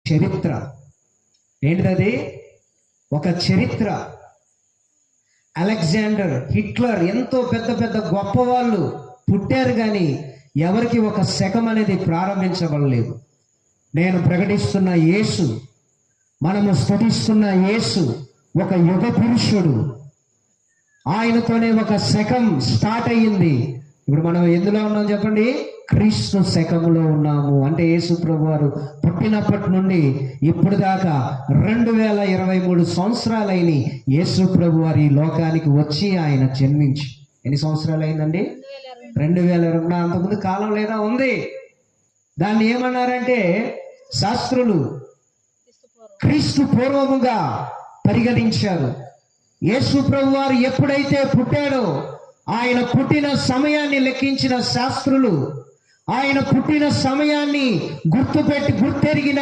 చరిత్ర. ఏంటిది? ఒక చరిత్ర. అలెగ్జాండర్, హిట్లర్, ఎంతో పెద్ద పెద్ద గొప్ప వాళ్ళు పుట్టారు, కానీ ఎవరికి ఒక శకం అనేది ప్రారంభించబడలేదు. నేను ప్రకటిస్తున్న యేసు, మనము స్తుతిస్తున్న యేసు ఒక యుగ పురుషుడు. ఆయనతోనే ఒక శకం స్టార్ట్ అయ్యింది. ఇప్పుడు మనం ఎందులో ఉన్నాం చెప్పండి? క్రీస్తు శకములో ఉన్నాము. అంటే యేసు ప్రభు వారు పుట్టినప్పటి నుండి ఇప్పుడు దాకా 2023 సంవత్సరాలైన యేసు ప్రభు వారి ఈ లోకానికి వచ్చి ఆయన జన్మించి ఎన్ని సంవత్సరాలు అయిందండి? 2020. అంతకుముందు కాలం లేదా ఉంది. దాన్ని ఏమన్నారంటే శాస్త్రులు క్రీస్తు పూర్వముగా పరిగణించారు. యేసు ప్రభు వారు ఎప్పుడైతే పుట్టాడో ఆయన పుట్టిన సమయాన్ని లెక్కించిన శాస్త్రులు, ఆయన పుట్టిన సమయాన్ని గుర్తెరిగిన